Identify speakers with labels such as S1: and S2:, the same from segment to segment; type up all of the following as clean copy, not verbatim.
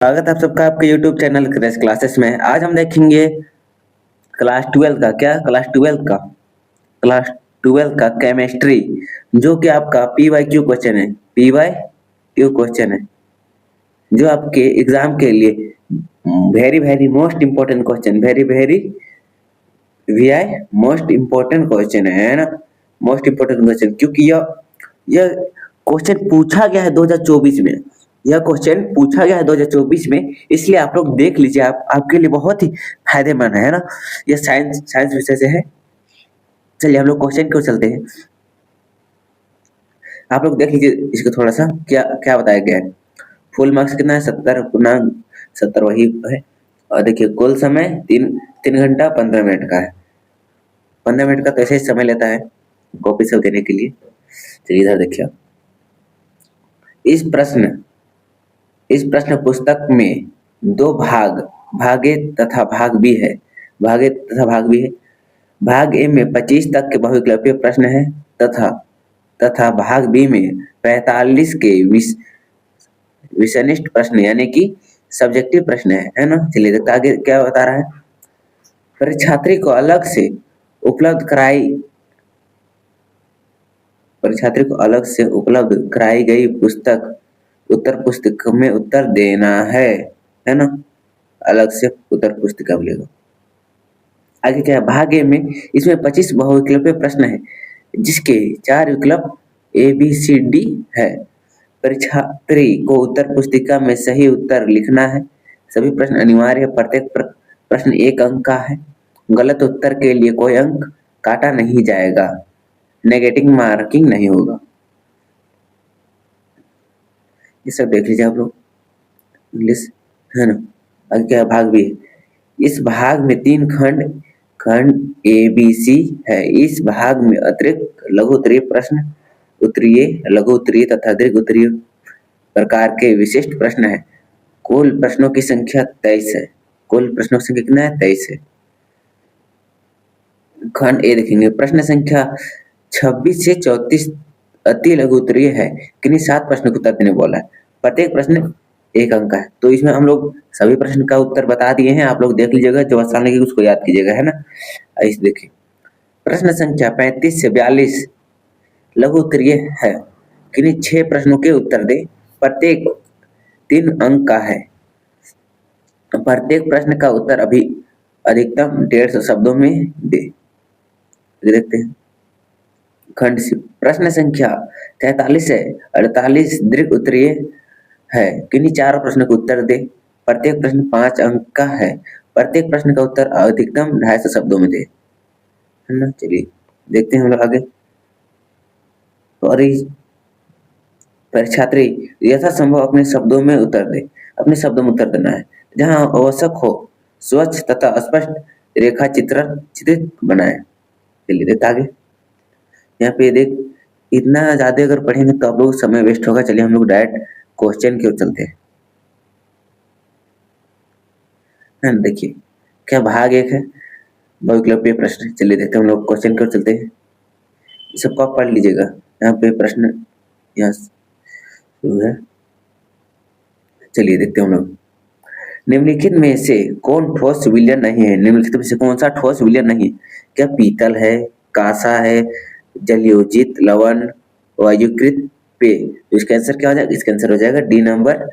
S1: स्वागत है आप सबका आपके YouTube चैनल क्रेश क्लासेस में। आज हम देखेंगे क्लास 12 का केमिस्ट्री, जो कि आपका PYQ क्वेश्चन है। PYQ क्वेश्चन है जो आपके एग्जाम के लिए very very most important question, very very VI most important question है ना। मोस्ट इम्पोर्टेंट क्वेश्चन, क्योंकि यह क्वेश्चन पूछा गया है 2024 में। यह क्वेश्चन पूछा गया है 2024 में, इसलिए आप लोग देख लीजिए, आपके लिए बहुत ही फायदेमंद है ना। यह साइंस विषय से है। चलिए हम लोग क्वेश्चन क्यों चलते हैं। आप लोग देख लीजिए इसको थोड़ा सा, क्या क्या बताया गया है। फुल मार्क्स कितना है? 70 वही है। और देखिए कुल समय 3 घंटा 15 मिनट का है। 15 मिनट का तो ऐसे ही समय लेता है कॉपी सब देने के लिए। चलिए इधर देखिए, इस प्रश्न पुस्तक में दो भाग ए तथा भाग बी है। भाग ए में 25 तक के बहुविकल्पीय प्रश्न है तथा भाग बी में 45 के विषयनिष्ठ प्रश्न यानी कि सब्जेक्टिव प्रश्न है ना। चलिए देखते आगे क्या बता रहा है। परीक्षार्थी को अलग से उपलब्ध कराई गई उत्तर पुस्तिका में उत्तर देना है ना। अलग से उत्तर पुस्तिका मिलेगा। आगे क्या है, भाग ए में इसमें 25 बहुविकल्पीय प्रश्न है, जिसके 4 विकल्प ABCD है। परीक्षार्थी को उत्तर पुस्तिका में सही उत्तर लिखना है। सभी प्रश्न अनिवार्य है। प्रत्येक प्रश्न 1 अंक का है। गलत उत्तर के लिए कोई अंक काटा नहीं जाएगा। नेगेटिव मार्किंग नहीं होगा। ये सब देख लीजिए आप लोग, इंग्लिश है ना। आगे क्या है, भाग बी। इस भाग में 3 खंड ABC है। इस भाग में अतिरिक्त लघु उत्तरीय प्रश्न, लघु उत्तरीय तथा दीर्घ उत्तरीय प्रकार के विशिष्ट प्रश्न है। कुल प्रश्नों की संख्या 23 है। कुल प्रश्नों की संख्या कितना है? 23 है। खंड ए देखेंगे, प्रश्न संख्या 26 से 34 अति लघु उत्तरीय है। किन्हीं 7 प्रश्न को उत्तर देने बोला है। प्रत्येक प्रश्न 1 अंक का है। तो इसमें हम लोग सभी प्रश्न का उत्तर बता दिए हैं। आप लोग देख लीजिएगा, जो आसान लगे उसको याद कीजिएगा, है ना। इस देखिए, प्रश्न संख्या 35 से 42 लघु उत्तरीय है। किन्हीं 6 प्रश्नों के उत्तर दे। प्रत्येक 3 अंक का है। प्रत्येक प्रश्न का उत्तर अभी अधिकतम 150 शब्दों में दे। देखते हैं खंड सी, प्रश्न संख्या 43 से 48 दीर्घ उत्तरीय है। किन्हीं 4 प्रश्न का उत्तर दे। प्रत्येक प्रश्न 5 अंक का है। प्रत्येक प्रश्न का उत्तर अधिकतम 250 शब्दों में दे, है ना। चलिए देखते हैं हम लोग आगे। और परीक्षार्थी यथासंभव अपने शब्दों में उत्तर दे। अपने शब्दों में उत्तर देना है। जहां आवश्यक हो स्वच्छ तथा स्पष्ट रेखा चित्रित बनाए। चलिए देखते आगे। यहाँ पे देख, इतना ज्यादा अगर पढ़ेंगे तो आप लोग समय वेस्ट होगा। चलिए हम लोग डायरेक्ट क्वेश्चन की ओर चलते हैं। देखिए क्या भाग 1 है, बहुविकल्पीय प्रश्न। चलिए देखते हैं हम लोग क्वेश्चन की ओर चलते हैं। सबको आप पढ़ लीजिएगा। यहाँ पे प्रश्न यहाँ शुरू है। चलिए देखते हैं हम लोग। निम्नलिखित में से कौन ठोस विलयन नहीं है? निम्नलिखित में से कौन सा ठोस विलयन नहीं? क्या पीतल है, कांसा है, जलयोजित लवण, वायुकृत पेय? तो इसका आंसर क्या हो जाएगा? इसका आंसर हो जाएगा डी नंबर,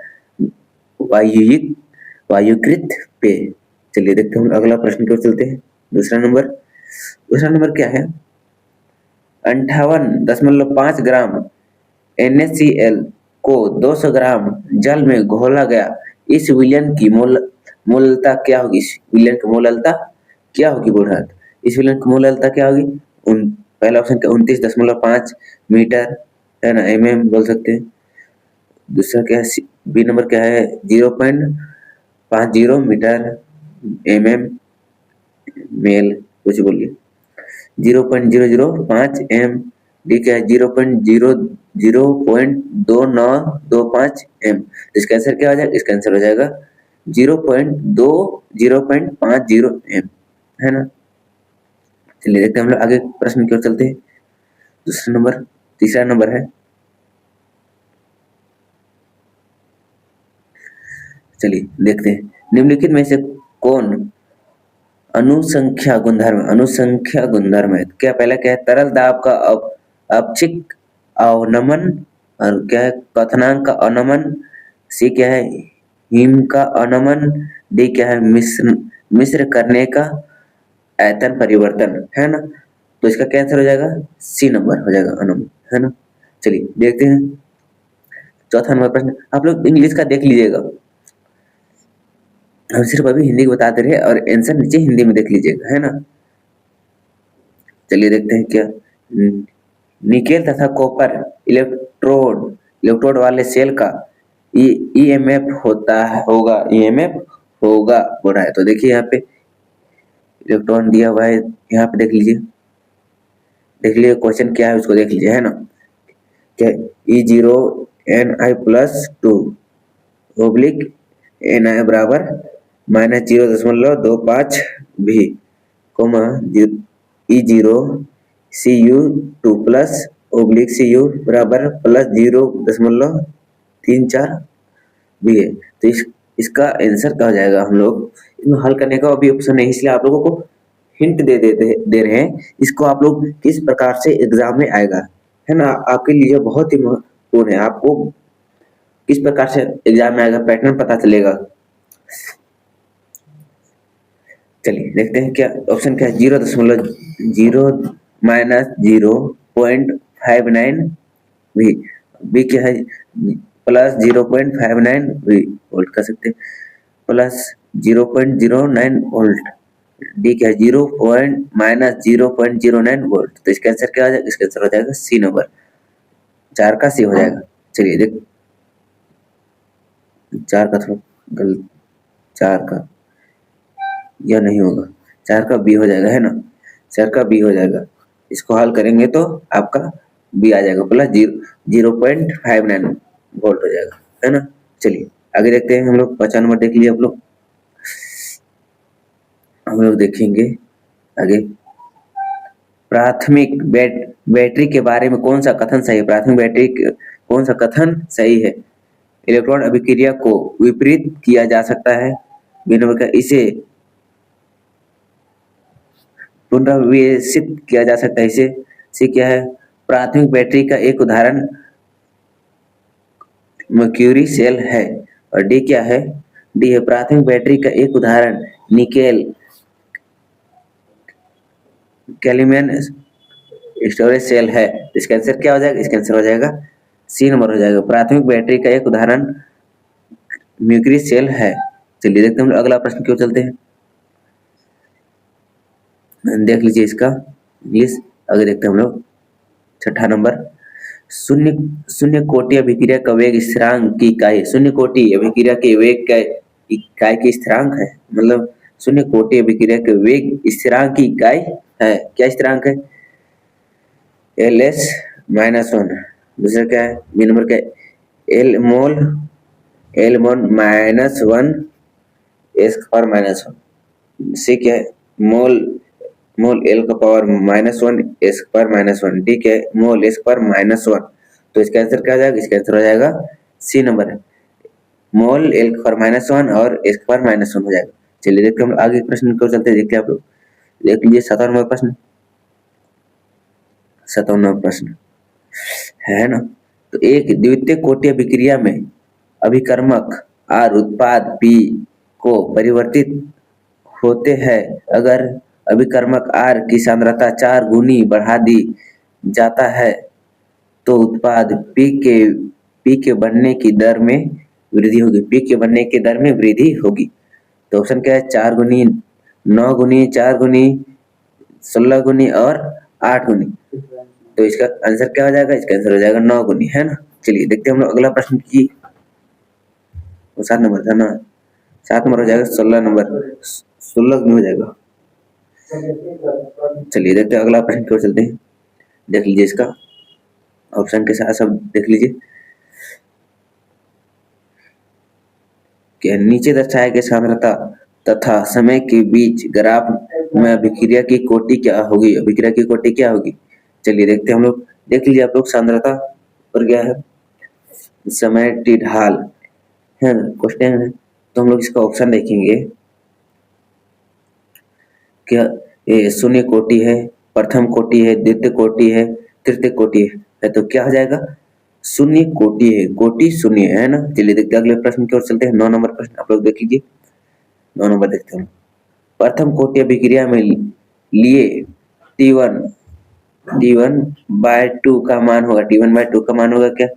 S1: वायुकृत पेय। चलिए देखते हैं हम अगला प्रश्न की ओर चलते हैं। दूसरा नंबर क्या है? 58.5 ग्राम NaCl को 200 ग्राम जल में घोला गया। इस विलयन की मोललता क्या होगी? इस विलयन की मोललता क्या होगी बोल रहा था। इस विलयन की मोललता क्या होगी? पहला ऑप्शन क्या? 29.5 मीटर, है ना, mm बोल सकते हैं। दूसरा क्या है? बी नंबर क्या है? 0.50 मीटर mm मेल, कुछ बोलिए 0.005 m। डी क्या है? 0.2925 m। इसका आंसर क्या हो जाएगा? इसका आंसर हो जाएगा 0.50 m, है ना। चलिए देखते हैं हम लोग आगे प्रश्न की ओर चलते हैं। तीसरा नंबर है, चलिए देखते हैं, निम्नलिखित में से कौन अनुसंख्या गुणधर्म है? क्या पहला क्या है, तरल दाब का अपचिक अवनमन, और क्या है, क्वथनांक का अवनमन, सी क्या है, हिम का अवनमन, डी क्या है, मिश्र मिश्र करने का आयतन परिवर्तन, है ना। तो इसका क्या आंसर हो जाएगा, सी नंबर हो जाएगा, अवनमन, है ना। चलिए देखते हैं चौथा नंबर प्रश्न, आप लोग इंग्लिश का देख लीजिएगा, हम सिर्फ अभी हिंदी को बताते रहे और आंसर नीचे हिंदी में देख लीजिएगा, है ना। चलिए देखते हैं क्या, निकेल तथा कॉपर इलेक्ट्रोड वाले सेल का ईएमएफ होगा हो रहा है। तो देखिए यहाँ पे इलेक्ट्रॉन दिया हुआ है, यहाँ पे देख लीजिए क्वेश्चन क्या है, उसको देख लीजिए, है ना। क्या E0Ni+2 ओब्लिक Ni बराबर -0.25 भी, coma E0Cu2 plus oblique Cu बराबर +0.34 भी है। तो इसका आंसर क्या हो जाएगा, हम लोग इसमें हल करने का अभी ऑप्शन नहीं, इसलिए आप लोगों को हिंट दे रहे हैं, इसको आप लोग किस प्रकार से एग्जाम में आएगा, है ना, आपके लिए बहुत ही महत्वपूर्ण है, आपको किस प्रकार से एग्जाम में आएगा पैटर्न पता चलेगा। चलिए देखते हैं क्या ऑप्शन क्या है, 0.0-0.59 भी, बी क्या है, +0.59 भी वोल्ट कर सकते हैं, +0.09 वोल्ट, डी क्या है, -0.09 वोल्ट। तो इसका आंसर क्या हो जाएगा, इसका आंसर हो जाएगा सी नंबर, 4 का सी हो जाएगा। चलिए देख 4 का थोड़ा गलत, 4 का यह नहीं होगा, 4 का बी हो जाएगा, है ना, 4 का बी हो जाएगा। इसको हल करेंगे तो आपका बी आ जाएगा, +0.59 वोल्ट हो जाएगा, है ना। चलिए आगे देखते हैं, हम लोग 5 नंबर देख लिए, हम लोग देखेंगे आगे, प्राथमिक बैटरी के बारे में कौन सा कथन सही है, प्राथमिक बैटरी कौन सा कथन सही है, इलेक्ट्रॉन अभिक्रिया को विपरीत किया जा सकता है, इसे पुनर्विवेशित किया जा सकता है, इसे क्या है, प्राथमिक बैटरी का एक उदाहरण मर्क्यूरी सेल है, और डी क्या है, डी है प्राथमिक बैटरी का एक उदाहरण निकेल कैलिमियन स्टोरेज सेल है। इसका आंसर क्या हो जाएगा, इसका आंसर हो जाएगा सी नंबर हो जाएगा, प्राथमिक बैटरी का एक उदाहरण मर्क्यूरी सेल है। चलिए देखते हैं हम अगला प्रश्न क्यों चलते हैं, देख लीजिए इसका इंग्लिश, आगे देखते हैं हम लोग 6ठा नंबर, शून्य कोटि अभिक्रिया का वेग स्थिरांक की इकाई, शून्य कोटि अभिक्रिया के वेग का इकाई की स्थिरांक है, मतलब शून्य कोटि अभिक्रिया के वेग स्थिरांक की इकाई है, क्या स्थिरांक है, LS-1, दूसरा क्या है, बी नंबर क्या है, L मोल -1 S⁻⁻1, सी क्या है, मोल L⁻⁻1 S⁻⁻1, डी क्या है, मोल S⁻⁻1। तो इसका आंसर क्या हो जाएगा, इसका आंसर हो जाएगा सी नंबर है, मोल L⁻⁻1 और S⁻⁻1 हो जाएगा। चलिए देखते हम आगे प्रश्न को चलते, देखते आप लोग देख लीजिए 7वां नंबर प्रश्न, 7वां नंबर प्रश्न है ना। तो एक द्वितीय कोटि अभिक्रिया में अभिकर्मक R उत्पाद P को परिवर्तित होते हैं, अगर अभिकर्मक R की सांद्रता 4 गुनी बढ़ा दी जाता है तो उत्पाद P के बनने की दर में वृद्धि होगी, P के बनने की दर में वृद्धि होगी। तो ऑप्शन क्या है, 4 गुनी, 9 गुनी, 4 गुनी, 16 गुनी और 8 गुनी। तो इसका आंसर क्या हो जाएगा, इसका आंसर हो जाएगा 9 गुनी, है ना। चलिए देखते हैं हम लोग अगला प्रश्न की, 7 नंबर था ना, 7 नंबर हो जाएगा, 16 नंबर, 16 गुनी हो जाएगा। चलिए देखते हैं अगला प्रश्न की ओर चलते हैं, देख लीजिए इसका ऑप्शन के साथ सब देख लीजिए, नीचे दर्शाए गए सांद्रता तथा समय के बीच ग्राफ में अभिक्रिया की कोटि क्या होगी, अभिक्रिया की कोटि क्या होगी। चलिए देखते हैं हम लोग, देख लीजिए आप लोग, सांद्रता पर क्या है, समय टी ढाल है, क्वेश्चन है तो हम लोग इसका ऑप्शन देखेंगे। क्या ये शून्य कोटि है, प्रथम कोटि है, द्वितीय कोटि है, तृतीय कोटि है, तो क्या हो जाएगा? शून्य कोटि है, कोटि शून्य है ना। चलिए देखते हैं अगले प्रश्न की ओर चलते हैं। 9 नंबर प्रश्न आप लोग देख लीजिए। 9 नंबर देखते हैं। प्रथम कोटि अभिक्रिया में लिए T1/2 का मान होगा, T1/2 का मान होगा क्या?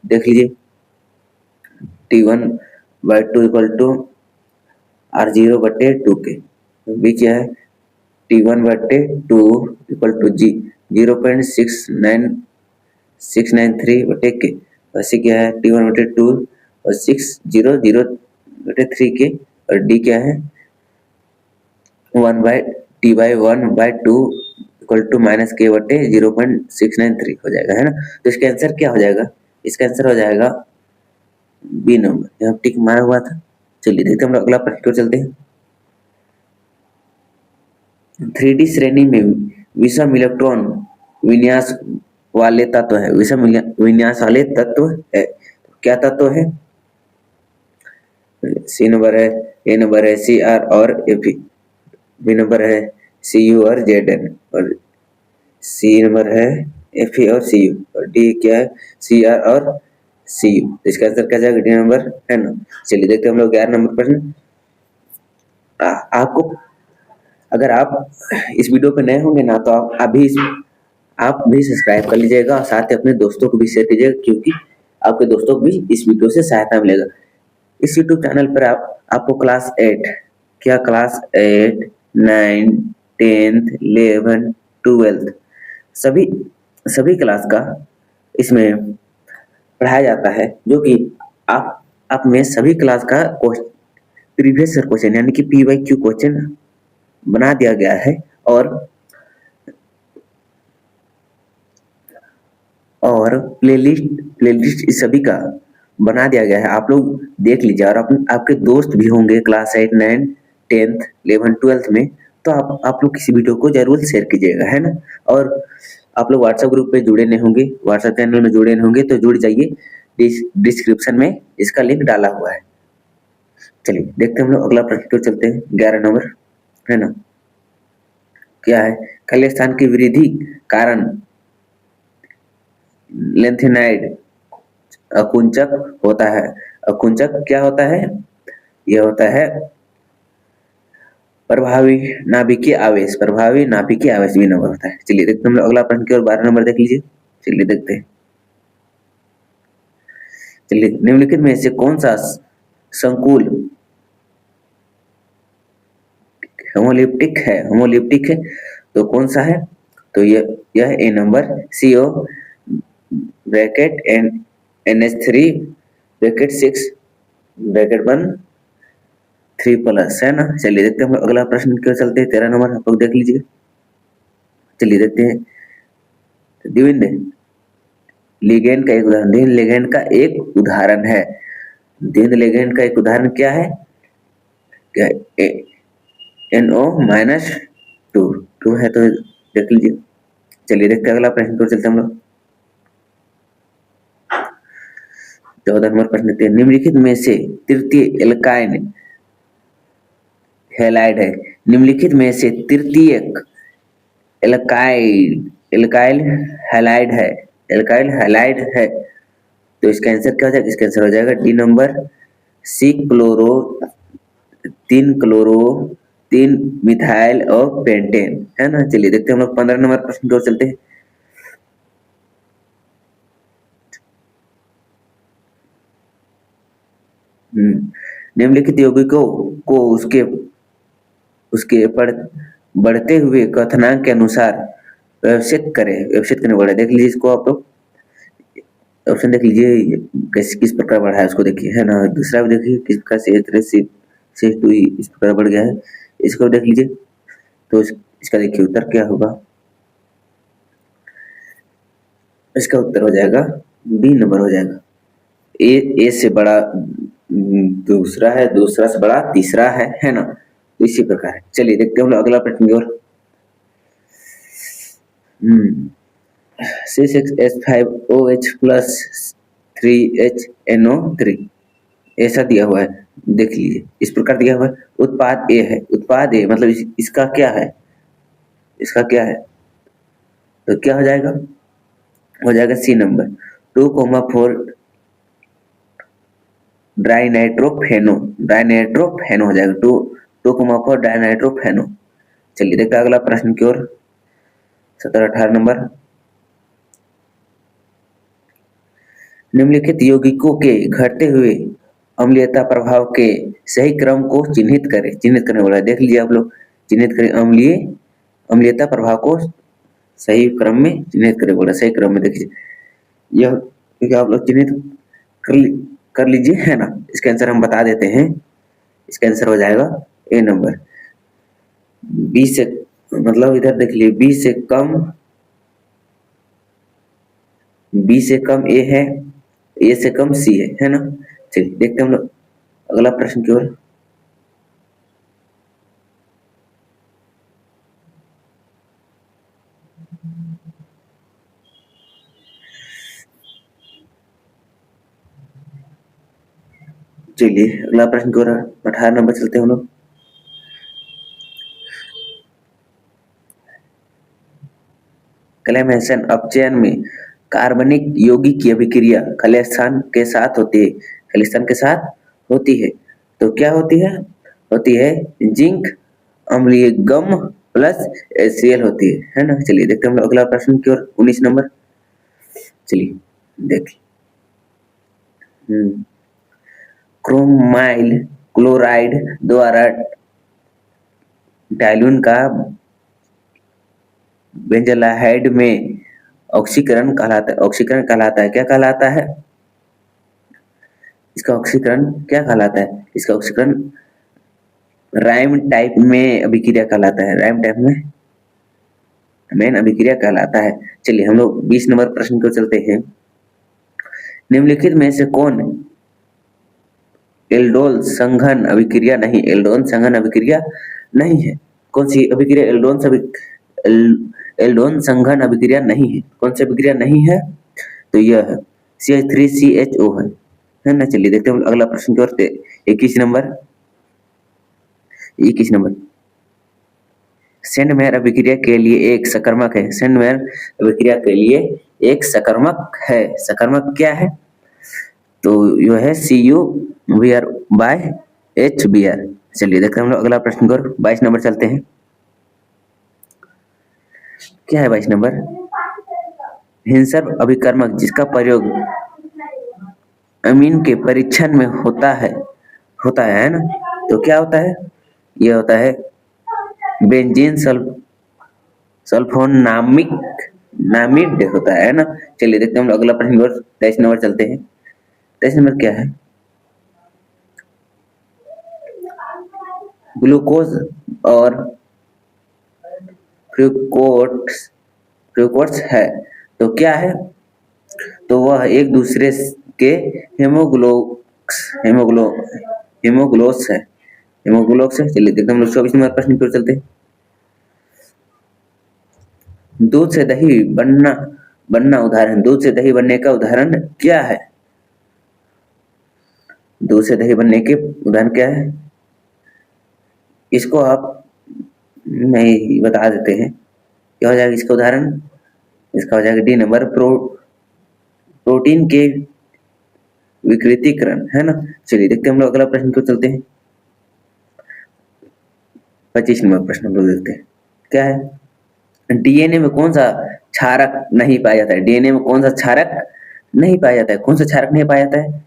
S1: देख लीजिए, T1/2 इक्वल टू R0/2 के बीच है T1/2 इक्वल टू 0.693 ऐसे क्या है T1/2 और 6003 के, और D क्या है 1/T/1/2 इक्वल टू -K/0.693 हो जाएगा, है ना। तो इसका आंसर क्या हो जाएगा? इसका आंसर हो जाएगा बी नंबर, यहाँ टिक मारा हुआ था। चलिए देखते हैं, हम लोग अगला प्रश्न की ओर चलते हैं। 3D श्रेणी में विषम इलेक्ट्रॉन विन्यास वाले तत्व है, विषम विन्यास वाले तत्व है, क्या तत्व है? सी नंबर है, ए नंबर है, सी आर और एफ, बी नंबर है सी यू और जेड एन, और सी नंबर है एफ और सी यू, और डी क्या है सी आर और सी यू। इसका आंसर क्या जाएगा? डी नंबर, है ना। चलिए देखते हैं हम लोग 11 नंबर प्रश्न। आपको अगर आप इस वीडियो पे नए होंगे ना, तो आप भी सब्सक्राइब कर लीजिएगा और साथ ही अपने दोस्तों को भी शेयर कीजिएगा, क्योंकि आपके दोस्तों को भी इस वीडियो से सहायता मिलेगा। इस यूट्यूब चैनल पर आपको क्लास 8, क्या क्लास 8, 9, 10th, 11, 12 सभी क्लास का इसमें पढ़ाया जाता है, जो कि आप में सभी क्लास का प्रीवियस क्वेश्चन यानी कि PYQ क्वेश्चन बना दिया गया है, और प्लेलिस्ट इस सभी का बना दिया गया है। आप लोग देख लीजिए, और आपके दोस्त भी होंगे क्लास 8, 9, 10th, 11, 12th में, तो आप लोग किसी वीडियो को जरूर शेयर कीजिएगा, है ना। और आप लोग व्हाट्सएप ग्रुप पे जुड़े नहीं होंगे, व्हाट्सएप चैनल में जुड़े नहीं होंगे, तो जुड़ जाइए, डिस्क्रिप्शन में इसका लिंक डाला हुआ है। चलिए देखते हैं हम लोग अगला प्रश्न को चलते हैं। 11 नंबर, है ना। क्या है? खली स्थान की वृद्धि कारण लेंथेनाइड अकुंचक होता है। अकुंचक क्या होता है? यह होता है प्रभावी नाभिकीय आवेश, प्रभावी नाभिकीय आवेश भी नंबर होता है। चलिए देखते हैं हम लोग अगला प्रश्न की ओर। 12 नंबर देख लीजिए। चलिए देखते हैं। चलिए, निम्नलिखित में से कौन सा संकुल होमोलिप्टिक है, तो कौन सा है? तो यह A number CO bracket NH3 bracket 6 bracket 1 3+ है ना। चलिए देखते हैं हम अगला प्रश्न क्यों चलते हैं। 13 नंबर आप लोग देख लीजिए। चलिए देखते हैं। द्विविद लिगेंड का एक उदाहरण, द्विविद लिगेंड का एक उदाहरण है। द्विविद लिगेंड का एक उदाहरण क्या है? क्या NO-2 है, तो देख लीजिए। चलिए देखते हैं अगला प्रश्न को चलते हम लोग। 14 नंबर प्रश्न देखते हैं। निम्नलिखित में से तृतीय एल्काइन हैलाइड है। निम्नलिखित में से तृतीयक एल्काइल हैलाइड है, तो इसका आंसर क्या हो जाएगा? इसका आंसर हो जाएगा D number C chloro 3 methyl और पेंटेन, है ना। चलिए देखते हैं हम लोग 15 नंबर प्रश्न की ओर चलते हैं। निम्नलिखित यौगिकों को उसके बढ़ते हुए कथनांक के अनुसार व्यवस्थित करने बढ़े। देख लीजिए इसको आप लोग, ऑप्शन देख लीजिए किस प्रकार बढ़ा है उसको देखिए, है ना। दूसरा भी देखिए किस प्रकार से 2 इस प्रकार बढ़ गया है, इसको देख लीजिए। तो इसका देखिए उत्तर क्या होगा। इसका उत्तर हो जाएगा बी नंबर हो जाएगा। ए से बड़ा दूसरा है, दूसरा से बड़ा तीसरा है ना। तो इसी प्रकार है। चलिए देखते हैं हम लोग अगला प्रश्न की ओर। C6H5OH+ 3HNO3 ऐसा दिया हुआ है, देख लीजिए, इस प्रकार दिया हुआ है। उत्पाद ए है, उत्पाद ए मतलब इसका क्या है, इसका क्या है, तो क्या हो जाएगा सी नंबर 2,4 ड्राई नाइट्रोफेनो हो जाएगा, 2,4 ड्राई नाइट्रोफेनो। चलिए देखते हैं अगला प्रश्न की ओर, 17-18 नंबर। निम्नलिखित यौगिकों के घटते हुए अम्लीयता प्रभाव के सही क्रम को चिन्हित करें। चिन्हित करने वाला देख लीजिए आप लोग, चिन्हित करें अम्लीयता प्रभाव को सही क्रम में चिन्हित करें बोला, सही क्रम में देखिए यह आप लोग चिन्हित कर लीजिए, है ना। इसका आंसर हम बता देते हैं, इसका आंसर हो जाएगा ए नंबर। 20 से मतलब इधर देख लीजिए, 20 से कम ए है, ए से कम सी है ना। चलिए देखते हैं हम लोग अगला प्रश्न की ओर। चलिए अगला प्रश्न की ओर 18 नंबर चलते हैं हम लोग। क्लेमेंसन अपचयन में कार्बनिक यौगिक की अभिक्रिया खालिस्तान के साथ होती है, खालिस्तान के साथ होती है, तो क्या होती है जिंक अम्लीय गम प्लस HCl होती है ना। चलिए देखते हैं हम लोग अगला प्रश्न की ओर, 19 नंबर। चलिए देखिए, क्रोमाइल क्लोराइड द्वारा डाइल्यून का बेंजल्डिहाइड में ऑक्सीकरण कहलाता है। क्या कहलाता है इसका ऑक्सीकरण, क्या कहलाता है इसका ऑक्सीकरण? राइम टाइप में अभिक्रिया कहलाता है, राइम टाइप में मेन अभिक्रिया कहलाता है। चलिए हम लोग 20 नंबर प्रश्न को चलते हैं। निम्नलिखित में से कौन एल्डोल संघन अभिक्रिया नहीं है? कौन सी अभिक्रिया एल्डोन संघन अभिक्रिया नहीं है? कौन सी अभिक्रिया नहीं है? तो यह है CH3CHO है ना। चलिए देखते हैं अगला प्रश्न की ओर, 21 नंबर। सेंडमेयर अभिक्रिया के लिए एक सकर्मक है, सेंडमेयर अभिक्रिया के लिए एक सकर्मक है, सकर्मक क्या है? तो यह है CuBr by HBr। चलिए देखते हैं हम लोग अगला प्रश्न को, 22 नंबर चलते हैं। क्या है 22 नंबर? हिंसर अभिकर्मक जिसका प्रयोग अमीन के परीक्षण में होता है ना। तो क्या होता है? यह होता है बेंजीन सल्फोनामिड होता है ना। चलिए देखते हैं हम लोग अगला प्रश्न और 23 नंबर चलते हैं। 23 नंबर क्या है? ग्लूकोज और फ्रूक्टोज है, तो क्या है? तो वह एक दूसरे के हेमोग्लोस है। चलिए देखते हैं हम लोग 24 नंबर प्रश्न की ओर चलते हैं। दूध से दही बनना उदाहरण, दूध से दही बनने का उदाहरण क्या है? दूध से दही बनने के उदाहरण क्या है? इसको आप नहीं बता देते हैं, क्या हो जाएगा इसका उदाहरण? इसका हो जाएगा डी नंबर, प्रोटीन के विकृतीकरण, है ना। चलिए देखते हैं हम लोग अगला प्रश्न को चलते हैं। 25 नंबर प्रश्न हम लोग देखते हैं। क्या है? डीएनए में कौन सा क्षारक नहीं पाया जाता है? डीएनए में कौन सा क्षारक नहीं पाया जाता है? कौन सा क्षारक नहीं पाया जाता है?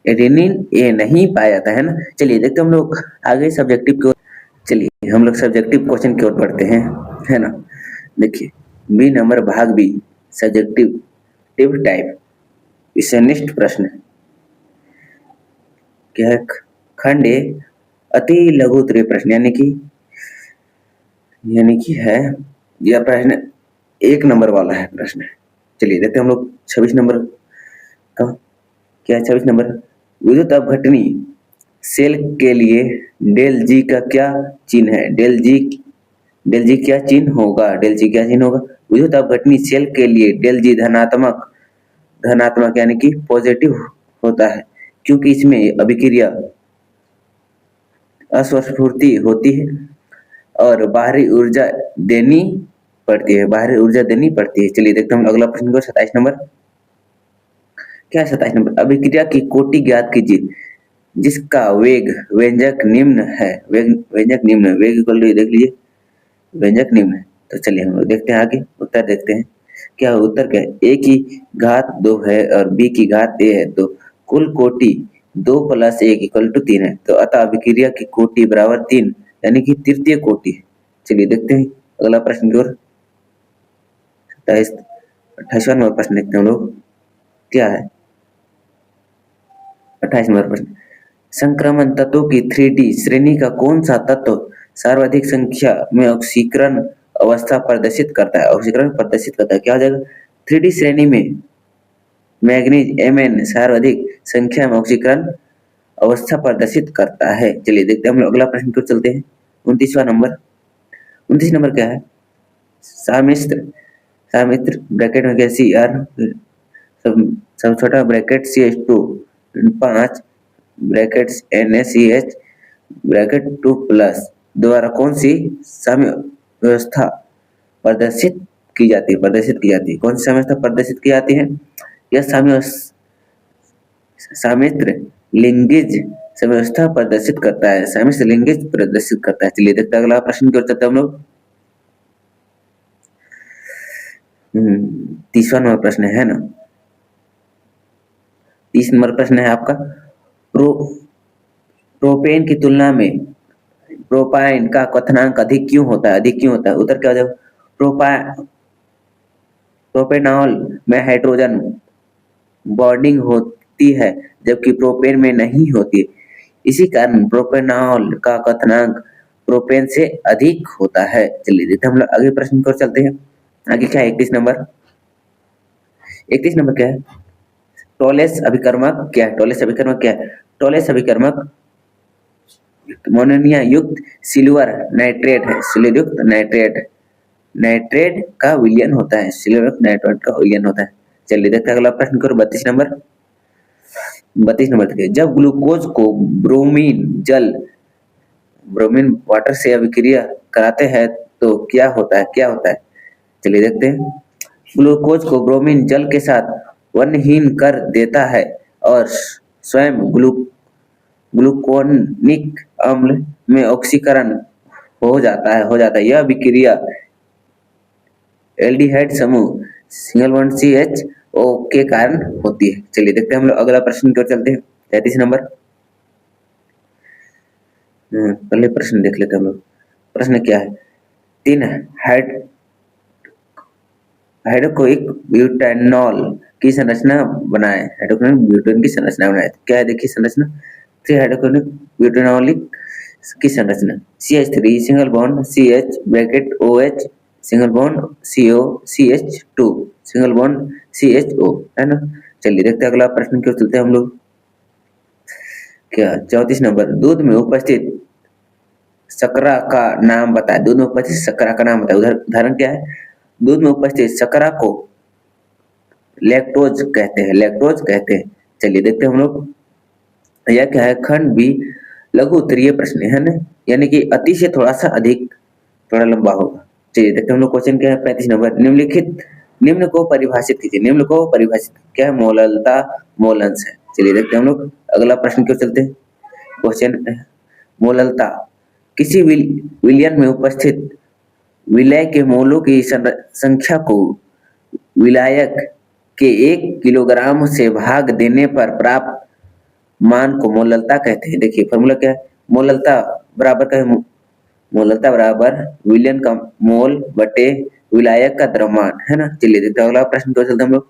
S1: एडेनिन ए नहीं पाया जाता है ना। चलिए देखते हैं हम लोग आगे सब्जेक्टिव की ओर। चलिए हम लोग सब्जेक्टिव क्वेश्चन की ओर बढ़ते हैं, है ना। देखिए बी नंबर भाग बी सब्जेक्टिव टाइप, इससे निष्ठ प्रश्न क्या है? खंड ए अति लघु उत्तरीय प्रश्न, यानी कि है यह प्रश्न 1 नंबर वाला है प्रश्न। चलिए देखते हैं हम लोग 26 नंबर का। क्या है 26 नंबर? विद्युत अपघटनी सेल के लिए डेल जी का क्या चिन्ह है? डेल जी क्या चिन्ह होगा? विद्युत अपघटनी सेल के लिए डेल जी धनात्मक यानी कि पॉजिटिव होता है क्योंकि इसमें अभिक्रिया अस्वस्फूर्ति होती है और बाहरी ऊर्जा देनी पड़ती है। चलिए देखते हैं हम अगला प्रश्न को 27 नंबर। क्या है 27 नंबर? अभिक्रिया की कोटि ज्ञात कीजिए जिसका वेग व्यंजक निम्न है। वेग इक्वल टू देख लीजिए, व्यंजक निम्न है। तो चलिए हम लोग देखते हैं आगे, उत्तर देखते हैं। क्या है उत्तर? क्या है? a की घात 2 है और b की घात a है, तो कुल कोटि 2 प्लस 1 इक्वल टू 3 है। तो अतः अभिक्रिया की कोटि बराबर 3 यानी कि तृतीय कोटि है। चलिए देखते हैं अगला प्रश्न की ओर। 28वां नंबर प्रश्न देखते हैं हम लोग। क्या है 28 नंबर प्रश्न? संक्रमण तत्वों की 3D श्रेणी का कौन सा तत्व सर्वाधिक संख्या में ऑक्सीकरण अवस्था प्रदर्शित करता है? क्या हो जाएगा? 3D श्रेणी में मैग्नीज Mn सर्वाधिक संख्या में ऑक्सीकरण अवस्था प्रदर्शित करता है। चलिए देखते हैं हम लोग अगला प्रश्न की ओर चलते हैं। 29वां नंबर। 29 नंबर क्या है? सामित्र ब्रैकेट में क्या? Cr सब छोटा bracket CH2 5 brackets NaCH bracket 2 plus द्वारा कौन सी साम्य व्यवस्था प्रदर्शित की जाती है? कौन सी साम्य व्यवस्था प्रदर्शित की जाती है? यह सामित्र लिंगेज व्यवस्था प्रदर्शित करता है। चलिए देखते हैं अगला प्रश्न की ओर चलते हैं हम लोग। 30वां नंबर प्रश्न है ना। 30 नंबर प्रश्न है आपका, प्रोपेन की तुलना में प्रोपाइन का क्वथनांक अधिक क्यों होता है? उत्तर क्या हो जाएगा? प्रोपेनॉल में हाइड्रोजन बॉन्डिंग होती है जबकि प्रोपेन में नहीं होती। इसी कारण प्रोपेनॉल का क्वथनांक प्रोपेन से अधिक होता है। चलिए देखते हम लोग अगले प्रश्न की ओर चलते हैं। आगे क्या है 31 नंबर? 31 नंबर क्या है? टॉलेस अभिकर्मक क्या है? टॉलेस अभिकर्मक मोनोनिया युक्त सिल्वर नाइट्रेट है। नाइट्रेट का विलयन होता है। चलिए देखते हैं अगला प्रश्न करो 32 नंबर। 32 नंबर तक जब ग्लूकोज को ब्रोमीन वाटर से अभिक्रिया कराते हैं तो क्या होता है? चलिए देखते हैं। ग्लूकोज को ब्रोमीन जल के साथ वनहीन कर देता है और स्वयं ग्लूकोनिक अम्ल में ऑक्सीकरण हो जाता है। यह अभिक्रिया एल्डिहाइड समूह सिंगल बॉन्ड CHO के कारण होती है। चलिए देखते हैं हम लोग अगला प्रश्न की ओर चलते हैं। 33 नंबर। पहले प्रश्न देख लेते हैं हम लोग। प्रश्न क्या है? 3 हाइड्रोक्लोरिक ब्यूटेनॉल की संरचना बनाए। क्या है देखिए संरचना? 3 हाइड्रोक्लोरिक ब्यूटेनॉलिक की संरचना CH3 single bond CH bracket OH single bond CO CH2 single bond CHO है ना। चलिए देखते हैं अगला प्रश्न की ओर चलते हैं हम लोग। क्या 34 नंबर? दूध में उपस्थित शर्करा का नाम बताए। उदाहरण क्या है? दूध में उपस्थित शर्करा को लैक्टोज कहते हैं। चलिए देखते हैं हम लोग। यह क्या है? खंड बी लघु उत्तरीय प्रश्न है ना, यानी कि अति से थोड़ा सा अधिक, थोड़ा लंबा होगा। चलिए देखते हैं हम लोग। क्वेश्चन क्या है? 35 नंबर। निम्न को परिभाषित कीजिए। क्या है? मोललता मोलंश है। चलिए देखते हैं हम लोग अगला प्रश्न की ओर चलते हैं। क्वेश्चन मोललता किसी विलयन में उपस्थित विलय के मोलों की संख्या को विलायक के 1 किलोग्राम से भाग देने पर प्राप्त मान को मोललता कहते हैं। देखिए फॉर्मूला क्या है? मोललता बराबर विलयन का मोल बटे विलायक का द्रव्यमान है ना। चलिए देखते हैं अगला प्रश्न को चलते हम लोग।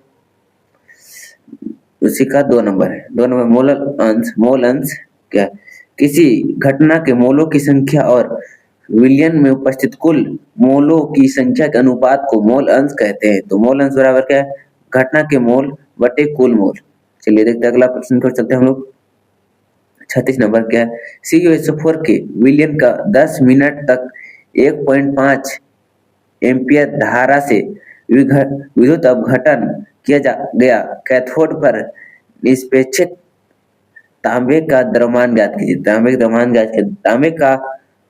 S1: उसी का 2 नंबर है। 2 नंबर मोल अंश क्या? किसी घटना के मोलों की संख्या और विलयन में उपस्थित कुल मोलों की संख्या के अनुपात को मोल अंश कहते हैं। तो मोल अंश बराबर क्या है? घटना के मोल बटे कुल मोल। चलिए देखते हैं अगला प्रश्न को चलते हैं हम लोग। 36 नंबर क्या है? CuSO4 के विलयन का 10 मिनट तक 1.5 एम्पियर धारा से विद्युत अपघटन किया गया कैथोड पर निष्पेक्षित तांबे का द्रव्यमान ज्ञात कीजिए। तांबे का द्रव्यमान ज्ञात कीजिए। तांबे का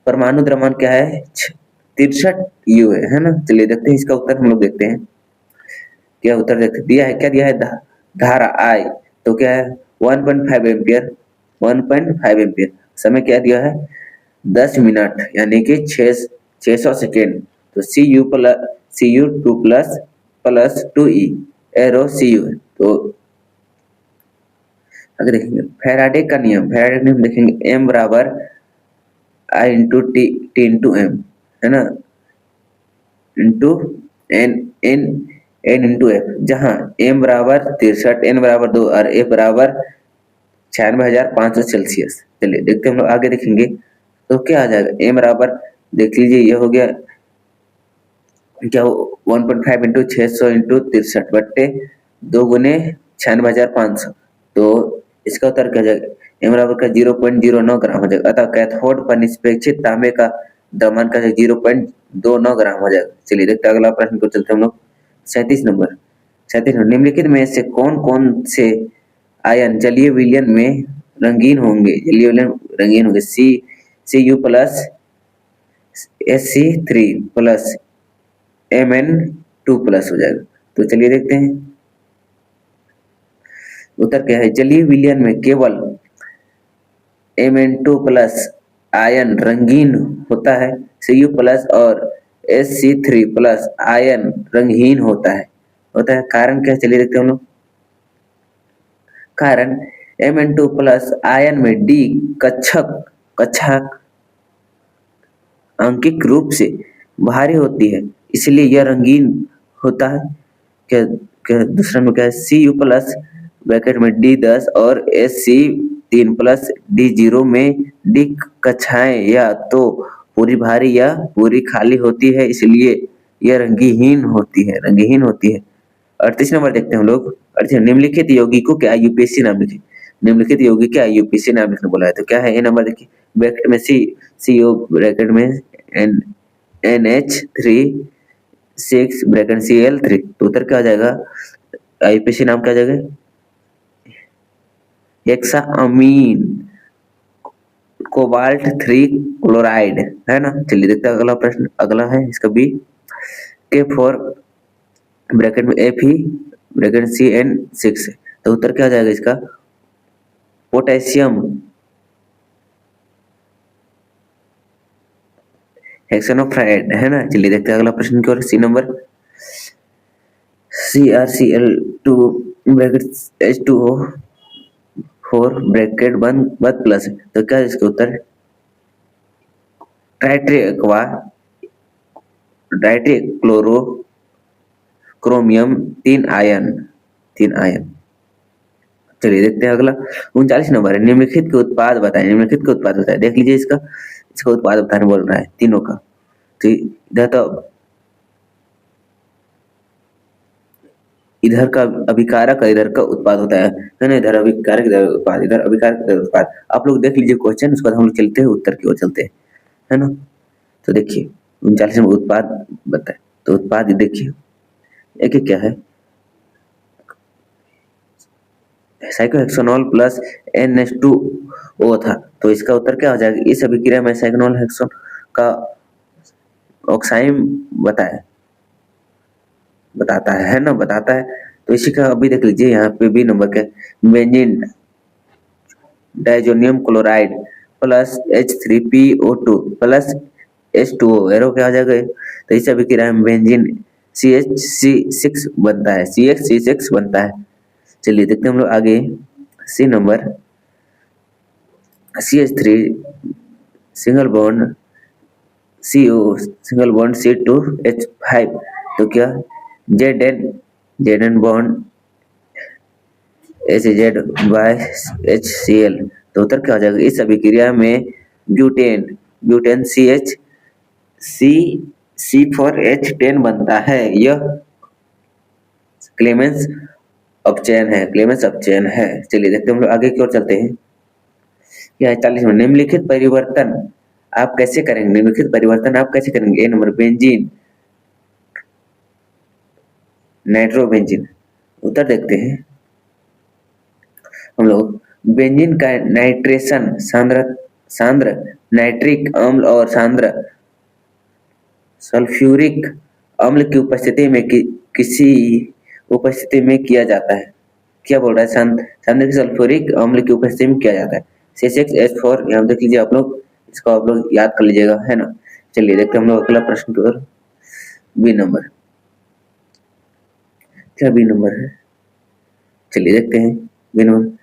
S1: परमाणु द्रव्यमान क्या है? 63 यू है ना। चलिए देखते हैं इसका उत्तर, हम लोग देखते हैं क्या उत्तर देखते दिया है। क्या दिया है? धारा आई तो क्या है? 1.5 एम्पियर। 1.5 एम्पियर। समय क्या दिया है? 10 मिनट यानी कि 600 सेकेंड। तो Cu 2 plus 2E arrow Cu। तो अगर देखेंगे फैराडे का नियम, फैराडे का नियम देखेंगे M बराबर I into T into M है ना, इंटू एन इंटू एफ, जहाँ M बराबर 63, N बराबर 2 और F बराबर 96,500 सेल्सियस। चलिए देखते हैं हम लोग आगे देखेंगे तो क्या आ जाएगा। M बराबर देख लीजिए, ये हो गया क्या? 1.5 इंटू 600 इंटू 63 बट्टे 2 गुने 96,500। तो इसका उत्तर क्या जाएगा? M बराबर का 0.09 ग्राम हो जाएगा। अतः कैथोड पर निष्पेक्षित तांबे का द्रव्यमान का 0.29 ग्राम हो जाएगा। चलिए देखते हैं अगला प्रश्न को चलते हम लोग। 37 नंबर। निम्नलिखित में से कौन कौन से आयन जलीय विलयन में रंगीन होंगे? जलीय विलयन रंगीन होंगे। Cu plus Sc3 plus Mn2 plus हो जाएगा। तो चलिए देखते हैं उत्तर क्या है। जलीय विलयन में केवल Mn2 प्लस आयन रंगीन होता है। Cu प्लस और Sc3 प्लस आयन रंगहीन होता है। कारण क्या? चलिए देखते हैं हम लोग। कारण Mn2 प्लस आयन में D कक्षक आंकिक रूप से भारी होती है, इसलिए यह रंगीन होता है। क्या क्या दूसरा में क्या है? Cu प्लस ब्रैकेट में D10 और Sc3 प्लस D0 में D कक्षाएं या तो पूरी भारी या पूरी खाली होती है, इसलिए यह रंगहीन होती है। 38 नंबर देखते हैं हम लोग। 38 निम्नलिखित यौगिकों के आईयूपीएसी नाम लिखिए। निम्नलिखित यौगिक के आईयूपीएसी नाम लिखने बोला है। तो क्या है? ए नंबर देखिए, ब्रैकेट में CO ब्रैकेट में NH3 6 ब्रैकेट Cl3। तो उत्तर क्या आ जाएगा? आईयूपीएसी नाम क्या आ जाएगा? हेक्साअमीन कोबाल्ट 3 क्लोराइड है ना। चलिए देखते हैं अगला प्रश्न। अगला है इसका बी के 4 ब्रैकेट में Fe ब्रैकेट CN6। तो उत्तर क्या आ जाएगा इसका? पोटेशियम हेक्सानोफ्राइड है ना। चलिए देखते हैं अगला प्रश्न की ओर। C number CrCl2 bracket H2O4 bracket 1 plus. तो क्या है इसका उत्तर? डाइट्रिक्लोरो क्रोमियम 3 आयन। चलिए देखते हैं अगला। 39 नंबर है। निम्नलिखित के उत्पाद बताएं। देख लीजिए इसका उत्पाद बताने बोल रहा है तीनों का। तो इधर का अभिकारक इधर का उत्पाद होता है ना। इधर अभिकारक इधर उत्पाद, इधर अभिकारक इधर उत्पाद। आप लोग देख लीजिए क्वेश्चन, उसके बाद हम लोग चलते हैं उत्तर की ओर चलते हैं, है ना। तो देखिए 39 नंबर उत्पाद बताए। तो उत्पाद देखिए एक क्या है? साइक्लोहेक्सोनॉल प्लस NH2O था। तो इसका उत्तर क्या हो जाएगा? इस अभिक्रिया में साइक्लोहेक्सोन हेक्सोन का ऑक्साइड बताता है। तो इसी का अभी देख लीजिए यहाँ पे बी नंबर के benzene diazonium chloride plus H3PO2 plus H2O arrow क्या हो जाएगा? तो इस अभिक्रिया में बेंजीन CH6 बनता है, CH6 बनता है। चलिए देखते हैं हम लोग आगे। C number CH3 single bond CO single bond C2H5। तो क्या? Zn bond HZ/HCl। तो उत्तर क्या हो जाएगा? इस अभिक्रिया में ब्यूटेन C4H10 बनता है। यह क्लेमेंस अपचयन है। चलिए देखते हैं हम लोग आगे की ओर चलते हैं। यह 40 में निम्नलिखित परिवर्तन आप कैसे करेंगे? ए नंबर बेंजीन नाइट्रोबेंजीन। उत्तर देखते हैं हम लोग। बेंजीन का नाइट्रेशन सांद्र नाइट्रिक अम्ल और सांद्र सल्फ्यूरिक अम्ल की उपस्थिति में किसी उपस्थिति में किया जाता है। क्या बोल रहा है? सांद्र सल्फ्यूरिक अम्ल की उपस्थिति में किया जाता है। C6H4 यहाँ देख लीजिए आप लोग, इसको आप लोग याद कर लीजिएगा, है ना। चलिए देखते हैं हम लोग अगला प्रश्न की ओर। बी नंबर, क्या बी नंबर है? चलिए देखते हैं बी नंबर।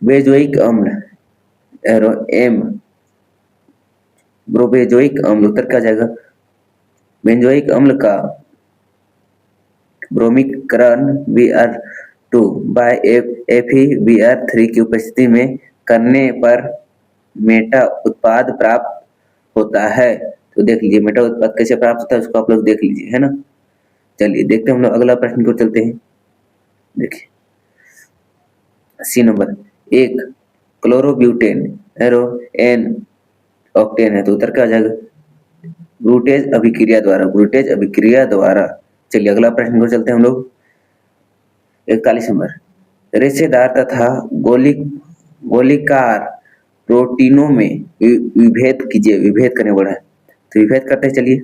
S1: बेंजोइक अम्ल एम ब्रोबेंजोइक अम्ल, उत्तर क्या जाएगा? बेंजोइक अम्ल का ब्रोमीकरण Br2 बाय FeBr3 की उपस्थिति में करने पर मेटा उत्पाद प्राप्त होता है। तो देख लीजिए मेटा उत्पाद कैसे प्राप्त होता है, उसको आप लोग देख लीजिए, है ना। चलिए देखते हैं हम लोग अगला प्रश्न को चलते हैं। देखिए सी नंबर, एक क्लोरोब्यूटेन एरो एन ऑक्टेन है, तो उत्तर क्या आ जाएगा? ब्रूटेज अभिक्रिया द्वारा। चलिए अगला प्रश्न को चलते हैं हम लोग। 41 नंबर, रेशेदार तथा गोलीकार प्रोटीनों में विभेद कीजिए। विभेद करने बोला है, तो विभेद करते हैं। चलिए,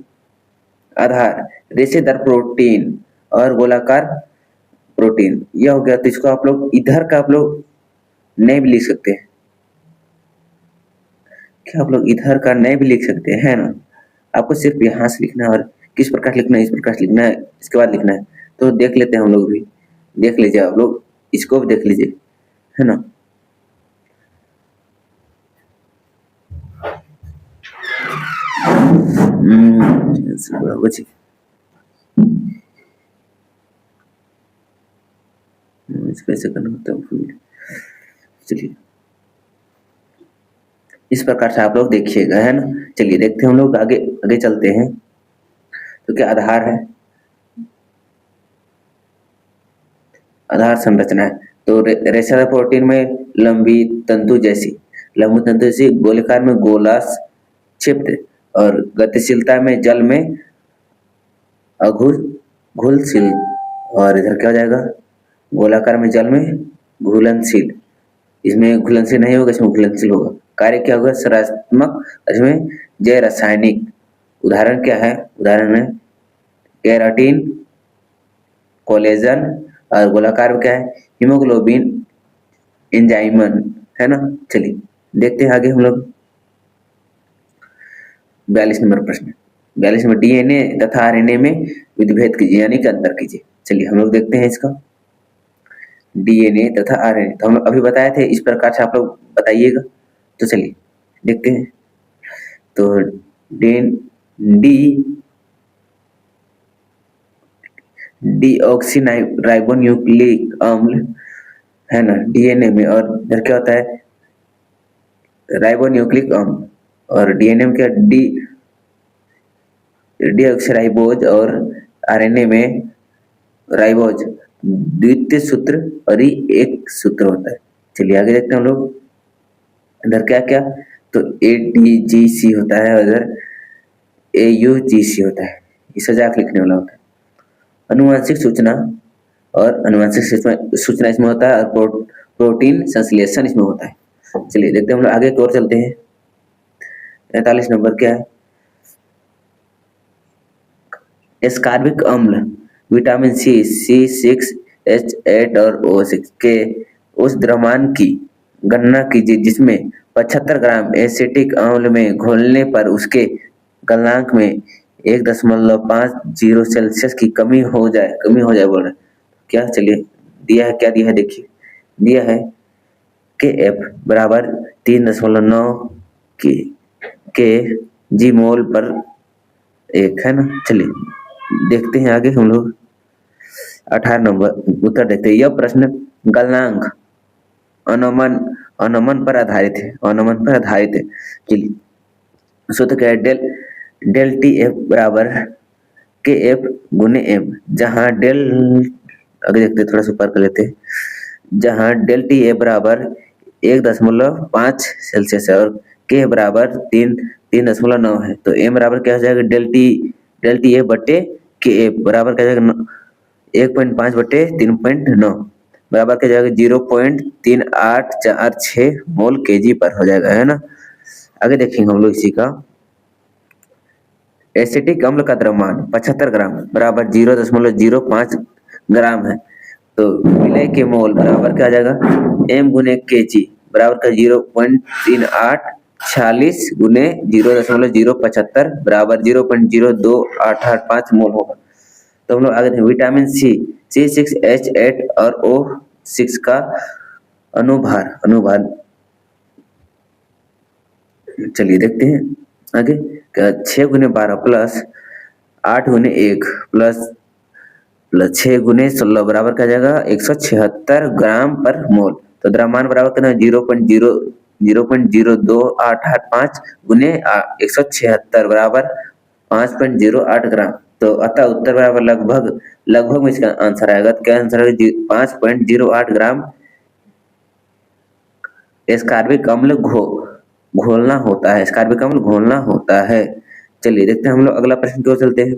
S1: आधार रेशेदार प्रोटीन और गोलाकार प्रोटीन, यह हो गया। तो इसको आप लोग इधर का आप लोग नहीं भी लिख सकते हैं। क्या आप लोग इधर का नहीं भी लिख सकते हैं ना? आपको सिर्फ यहाँ से लिखना है, और किस प्रकार लिखना है, इस प्रकार लिखना है, इसके बाद लिखना है। तो देख लेते हैं हम लोग भी, देख लीजिए आप लोग, इसको भी देख लीजिए, है ना। कैसे करना होता है, चलिए इस प्रकार से आप लोग देखिएगा, है ना। चलिए देखते हैं हम लोग आगे आगे चलते हैं। तो क्या आधार है? आधार संरचना है, तो रेशेदार प्रोटीन में लंबी तंतु जैसी गोलाकार में गोलास क्षिप्त, और गतिशीलता में जल में घुलनशील, और इधर क्या हो जाएगा? गोलाकार में जल में घुलनशील। इसमें घुलनशील नहीं होगा, इसमें घुलनशील होगा। कार्य क्या होगा? सकारात्मक, इसमें जय रासायनिक। उदाहरण क्या है? उदाहरण है केराटिन, कोलेजन, और गोलाकार में क्या है? हीमोग्लोबिन, एंजाइमन, है ना। चलिए देखते हैं आगे हम लोग। 42 नंबर प्रश्न, 42 में डीएनए तथा आरएनए में विभेद कीजिए, यानी कि अंतर कीजिए। चलिए हम लोग देखते हैं इसका, डीएनए तथा आरएनए। तो हम लोग अभी बताए थे, इस प्रकार से आप लोग बताइएगा। तो चलिए देखते हैं। तो डीऑक्सीराइबोन्यूक्लिक अम्ल, है ना, डीएनए में, और इधर क्या होता है? राइबोन्यूक्लिक अम्ल। और डीएनए में क्या? डीऑक्सीराइबोज, और आरएनए में राइबोज द्वितीय सूत्र और एक सूत्र होता है। चलिए आगे देखते हैं हम लोग। इधर क्या क्या? तो ATGC होता है, और इधर AUGC होता है। इसे सजाक लिखने वाला होता है। अनुवांशिक सूचना सूचना इसमें होता है, और प्रोटीन संश्लेषण इसमें होता है। चलिए देखते हैं हम लोग आगे की ओर चलते हैं। 43 नंबर क्या है? एस्कॉर्बिक अम्ल विटामिन C6H8 और O6 के उस द्रव्यमान की गणना कीजिए जिसमें 75 ग्राम एसिटिक अम्ल में घोलने पर उसके गलनांक में 1.50 सेल्सियस की कमी हो जाए बोल रहे हैं। क्या? चलिए दिया है, क्या दिया है देखिए। दिया है KF बराबर 3.9 के जी मोल पर एक, है ना। चलिए देखते हैं आगे हम लोग। 18 नंबर उत्तर देखते हैं। यह प्रश्न गलनांक अनुमान पर आधारित है। चलिए सूत्र क्या है? डेल TF बराबर KF गुने M, जहां डेल, आगे देखते हैं, थोड़ा सा ऊपर कर लेते हैं। जहां डेल TF बराबर 1.5 सेल्सियस है, और K बराबर 3.9 है। तो M बराबर क्या हो जाएगा? डेल TF बटे KF बराबर क्या हो जाएगा? 1.5 बटे 3.9, बराबर क्या जाएगा 0.3846 मोल केजी पर हो जाएगा, है ना। आगे देखेंगे हम लोग इसी का। एसिटिक अम्ल का द्रव्यमान 75 ग्राम बराबर 0.05 ग्राम है, तो विलय के मोल बराबर क्या आ जाएगा m गुने के जी बराबर का 0.3846 गुने 0.075 बराबर 0.02885 मोल होगा। तो हम लोग आगे देखें विटामिन सी C6H8 और O6 का अनुभार अनुभार चलिए देखते हैं आगे। 6 गुने 12 प्लस 8 गुने 1 प्लस 6 गुने 16 बराबर क्या जाएगा 176 ग्राम पर मोल। तो द्रव्यमान बराबर कितना 0.0288 गुने 176 बराबर 5.08 ग्राम। तो अतः उत्तर बराबर लगभग लगभग में इसका आंसर आएगा। तो क्या आंसर आएगा 5.08 ग्राम एस्कॉर्बिक अम्ल घोलना होता है, एस्कॉर्बिक अम्ल घोलना होता है। चलिए देखते हैं हम लोग अगला प्रश्न की ओर चलते हैं।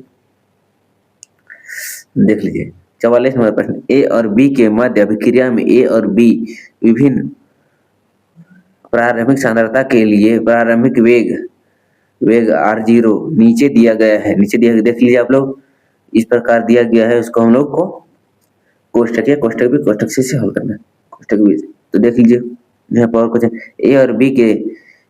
S1: देख लीजिए 44 नंबर प्रश्न। ए और बी के मध्य अभिक्रिया में ए और बी विभिन्न प्रारंभिक सांद्रता के लिए प्रारंभिक वेग r0 नीचे दिया गया है, नीचे दिया देख लीजिए आप लोग, इस प्रकार दिया गया है। उसको हम लोग को कोष्टक या कोष्टक भी कोष्टक से हल करना है, कोष्टक भी। तो देख लीजिए यहाँ पर कुछ ए और बी के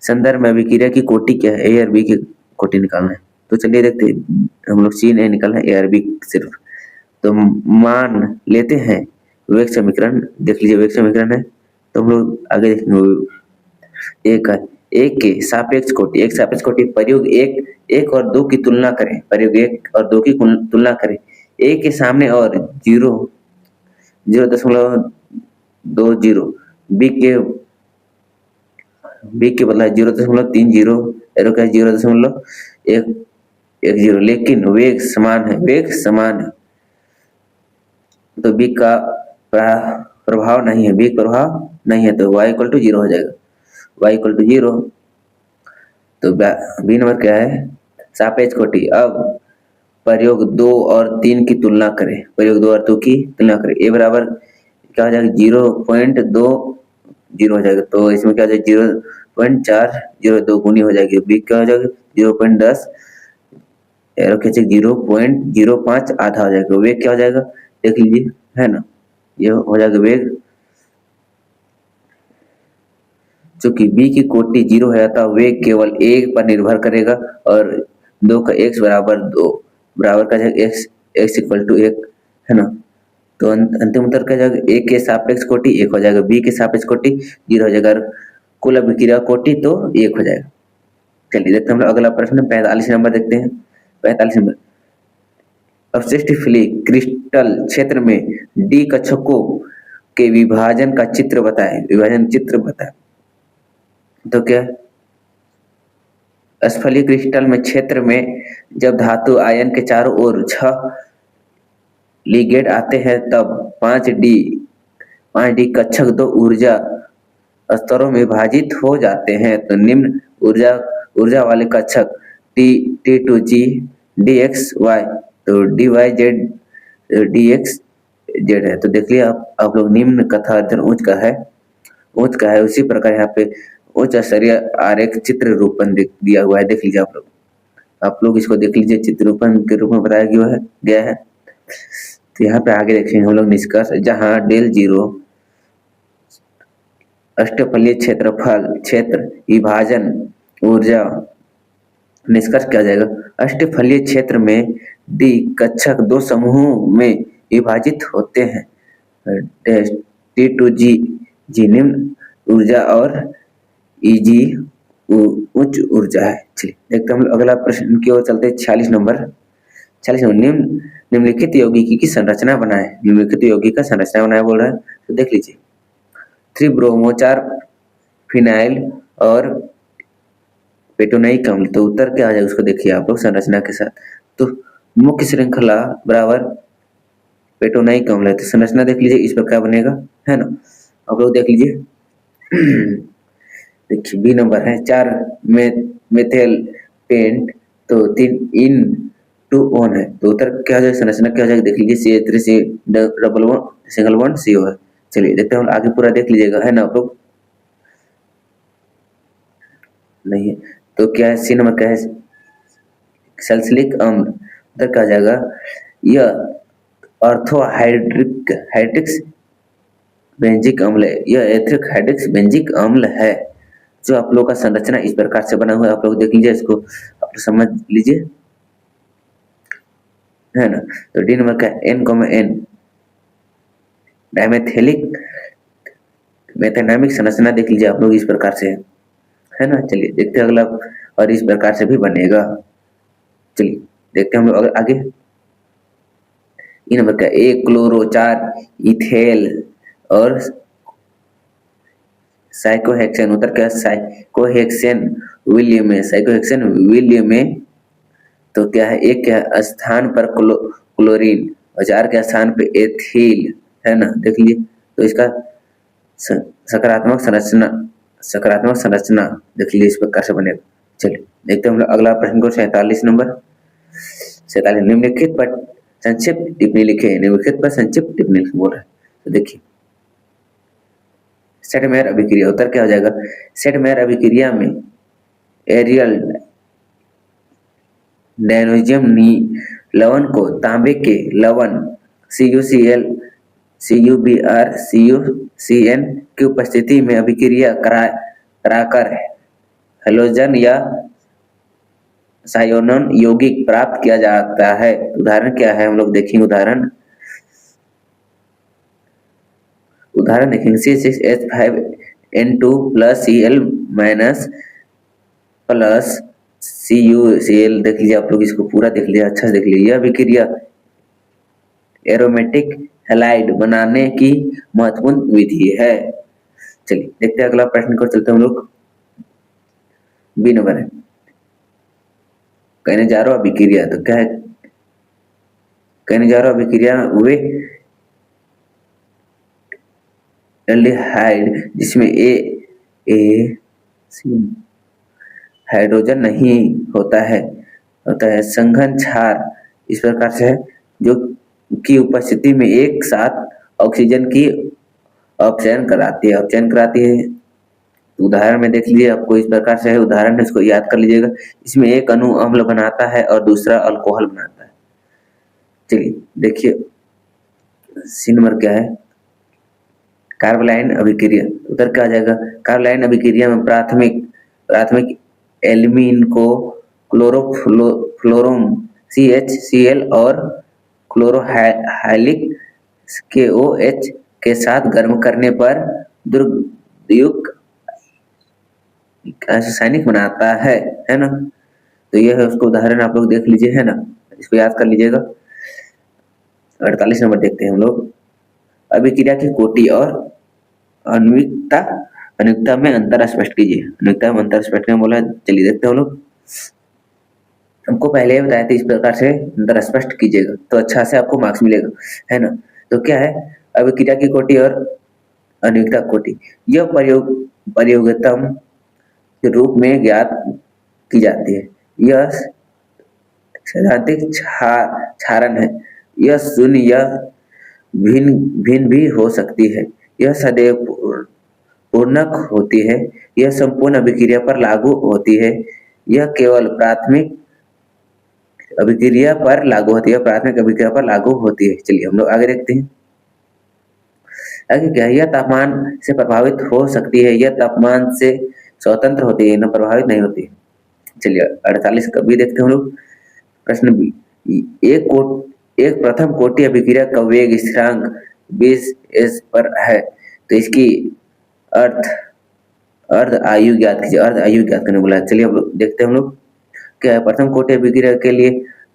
S1: संदर्भ में अभिक्रिया की कोटि क्या है, ए और बी की कोटि निकालना है। तो चलिए देखते हैं हम लोग सी नहीं निकालना है, ए और बी सिर्फ। तो मान लेते हैं वेग समीकरण, देख लीजिए वेग समीकरण है। तो हम लोग आगे देखेंगे एक के सापेक्ष कोटि, एक सापेक्ष कोटि प्रयोग एक और दो की तुलना करें, प्रयोग 1 और 2 की तुलना करें। ए के सामने और 0.20, बी के बदला 0.30, एरो का 0.110, लेकिन वेग समान है, वेग समान है। तो बी का प्रभाव नहीं है, बी प्रभाव नहीं है, तो y इक्वल टू 0 हो जाएगा, y इक्वल टू 0। तो बी नंबर क्या है सापेक्ष कोटि। अब प्रयोग 2 और 3 की तुलना करें, प्रयोग 2 और 2 की तुलना करें। ए बराबर क्या हो जाएगा 0.20 हो जाएगा, तो इसमें क्या हो जाएगा 0.402 गुनी हो जाएगी। बी क्या हो जाएगा 0.10, एरो खींचे 0.05 आधा हो जाएगा। वेग क्या हो जाएगा देख लीजिए, है ना, ये हो जाएगा वेग। चूंकि बी की कोटि 0 है अतः वेग केवल 1 पर निर्भर करेगा और 2 का x बराबर 2 बराबर का जाएगा x इक्वल टू 1, है ना। तो अंतिम उत्तर क्या जाएगा ए के सापेक्ष कोटि 1 हो जाएगा, बी के सापेक्ष कोटि 0 हो जाएगा, कुल अभिक्रिया कोटि तो 1 हो जाएगा। चलिए देखते हैं हम लोग अगला प्रश्न 45 नंबर देखते हैं। 45 नंबर अवशिष्ट फिली क्रिस्टल क्षेत्र में डी कक्षकों के विभाजन का चित्र बताएं, विभाजन चित्र बताएं। तो क्या स्फली क्रिस्टल में क्षेत्र में जब धातु आयन के चारों ओर 6 लिगेंड आते हैं तब 5d कक्षक 2 ऊर्जा स्तरों में विभाजित हो जाते हैं। तो निम्न ऊर्जा वाले कक्षक T2G dxy, तो dyz dxz है। तो देखिए आप लोग निम्न कथा अध्ययन उच्च का है, उसी प्रकार यहाँ पे उच्च स्तरीय आरेख चित्र रूपन दिया हुआ है, देख लीजिए आप लोग इसको देख लीजिए, चित्र रूपन के रूप में बताया गया है। तो यहाँ पे आगे देखेंगे हम लोग निष्कर्ष, जहाँ डेल 0 अष्टफलीय क्षेत्र विभाजन ऊर्जा। निष्कर्ष क्या जाएगा अष्टफलीय क्षेत्र में डी कक्षक 2 समूहों में विभाजित होते हैं। T2G निम्न ऊर्जा और EG उच्च ऊर्जा है। चलिए देखते हम अगला प्रश्न की ओर चलते हैं। 46 नंबर निम्नलिखित यौगिकी की संरचना बनाए, निम्नलिखित यौगिक का संरचना बनाए बोल रहा है। तो देख लीजिए 3-ब्रोमो 4 फिनाइल और पेटोनाइक अम्ल। तो उत्तर क्या आ जाएगा उसको देखिए आप लोग संरचना के साथ। तो मुख्य श्रृंखला बराबर पेटोनाइक अम्ल है, तो संरचना देख लीजिए इस प्रकार बनेगा, है ना। आप लोग देख लीजिए देखिए बी नंबर है 4 मेथिल पेंट, तो 3 इन 2 ऑन है। तो उत्तर क्या हो जाएगा संरचना क्या हो जाएगा देख लीजिए CH3 सिंगल बॉन्ड CO है। चलिए देखते हैं, आगे पूरा देख लीजिएगा, है ना आप लोग। नहीं है तो क्या है, सी नंबर क्या है, सल्फ्यूरिक अम्ल। उधर क्या आ जाएगा, यह ऑर्थोहाइड्रिक हाइड्रिक्स बेंजिक अम्ल है, यह एथिक हाइड्रिक्स बेंजिक अम्ल है, जो आप लोगों का संरचना इस प्रकार से बना हुआ है। आप लोग देख लीजिए, इसको आप लोग समझ लीजिए, है ना। तो डी नंबर का N, डायमेथिलिक मेथेनामिक संरचना देख लीजिए आप लोग इस प्रकार से, है ना। चलिए देखते हैं अगला, और इस प्रकार से भी बनेगा। चलिए देखते हैं हम लोग आगे। ई नंबर का ए क्लोरो 4 इथेल और साइकोहेक्सेन। उत्तर क्या, साइकोहेक्सेन विलियम में, साइकोहेक्सेन विलियम में। तो क्या है, एक क्या स्थान पर क्लोरीन और 4 के स्थान पे एथिल, है ना। देख लीजिए, तो इसका सकारात्मक संरचना देख लीजिए इस प्रकार से बनेगा। चलिए देखते हैं हम लोग अगला प्रश्न को, 47 नंबर। 47, निम्नलिखित पर संक्षिप्त टिप्पणी लिखे, निम्नलिखित पर संक्षिप्त टिप्पणी लिखे बोल रहा है। तो देखिए, सेटमेयर अभिक्रिया, उत्तर क्या हो जाएगा, सेटमेयर अभिक्रिया में एरियल डायनोजियम लवण को तांबे के लवण CuCl CuBr CuCN की उपस्थिति में अभिक्रिया कराकर हेलोजन या सायोनन यौगिक प्राप्त किया जाता है। उदाहरण क्या है, हम लोग देखेंगे उदाहरण देखेंगे, C6H5N2 plus Cl minus plus CuCl। देख लीजिए आप लोग, इसको पूरा देख लीजिए, अच्छा से देख लीजिए। यह अभिक्रिया एरोमेटिक हैलाइड बनाने की महत्वपूर्ण विधि है। चलिए देखते हैं अगला प्रश्न को, चलते हम लोग। बी नंबर है, कहने जा रहा हूं अभिक्रिया, तो क्या है, कहने जा रहा हूं अभिक्रिया वे एल्डिहाइड जिसमें ए हाइड्रोजन नहीं होता है संघन क्षार इस प्रकार से है, जो की उपस्थिति में एक साथ ऑक्सीजन की अपचयन कराती है। उदाहरण में देख लीजिए, आपको इस प्रकार से है उदाहरण, इसको याद कर लीजिएगा। इसमें एक अणु अम्ल बनाता है और दूसरा अल्कोहल बनाता है। चलिए देखिए, सी नंबर क्या है, कार्बोलाइन अभिक्रिया। उधर क्या आ जाएगा, कार्बोलाइन अभिक्रिया में प्राथमिक एल्यूमीन को क्लोरोफ्लोरोम CHCl और क्लोरोहाइलिक KOH के साथ गर्म करने पर द्रुतयुक्त रासायनिक बनाता है ना। तो यह है उसको उदाहरण, आप लोग देख लीजिए, है ना, इसको याद कर लीजिएगा। 48 नंबर देखते हैं हम लोग, अभिक्रिया की कोटि और अनुयुक्तता में अंतर स्पष्ट कीजिए। अनुयुक्तता में अंतर स्पष्ट करना बोला, चलिए देखते हैं हम लोग। हमको पहले ही बताया था इस प्रकार से अंतर स्पष्ट कीजिएगा तो अच्छा से आपको मार्क्स मिलेगा, है ना। तो क्या है, अभिक्रिया की कोटि और अनुयुक्तता कोटि, यह प्रयोगात्मक के रूप में ज्ञात की जाती है। यह सैद्धांतिक क्षारण है, यह शून्य या भिन्न भी हो सकती है, यह सदैव पूर्णक होती है, यह संपूर्ण अभिक्रिया पर लागू होती है, यह केवल प्राथमिक अभिक्रिया पर लागू होती है। चलिए हम लोग आगे देखते हैं, आगे क्या है, यह तापमान से प्रभावित हो सकती है, यह तापमान से स्वतंत्र होती है, न प्रभावित नहीं होती। चलिए 48 का भी देखते हैं हम लोग। प्रश्न बी, एक प्रथम कोटि अभिक्रिया का वेग स्थिरांक 20s पर है, तो इसकी अर्ध आयु ज्ञात कीजिए। अर्ध आयु ज्ञात करने बोला। चलिए हम लोग देखते हैं हम लोग क्या है, प्रथम कोटि अभिक्रिया के लिए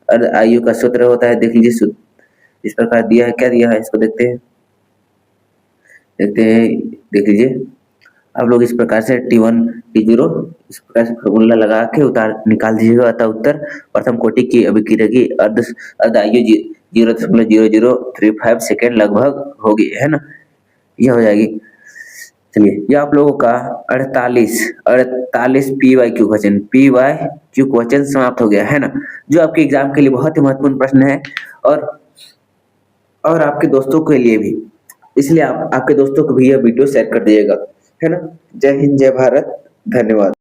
S1: अर्ध आयु का सूत्र होता है, देख लीजिए सूत्र इस प्रकार दिया है, क्या दिया है इसको देखते हैं, देख लीजिए आप लोग इस प्रकार से T1 T0 इस प्रकार से फॉर्मूला लगा के निकाल दीजिएगा। अतः उत्तर प्रथम कोटि की अभिक्रिया की अर्ध आयु 0.0035 सेकेंड लगभग होगी, है ना, यह हो जाएगी। चलिए ये आप लोगों का 48 PYQ क्वेश्चन समाप्त हो गया, है ना, जो आपके एग्जाम के लिए बहुत ही महत्वपूर्ण प्रश्न है और आपके दोस्तों के लिए भी। इसलिए आप आपके दोस्तों को भी यह वीडियो शेयर कर दीजिएगा, है ना? जय हिंद, जय भारत, धन्यवाद।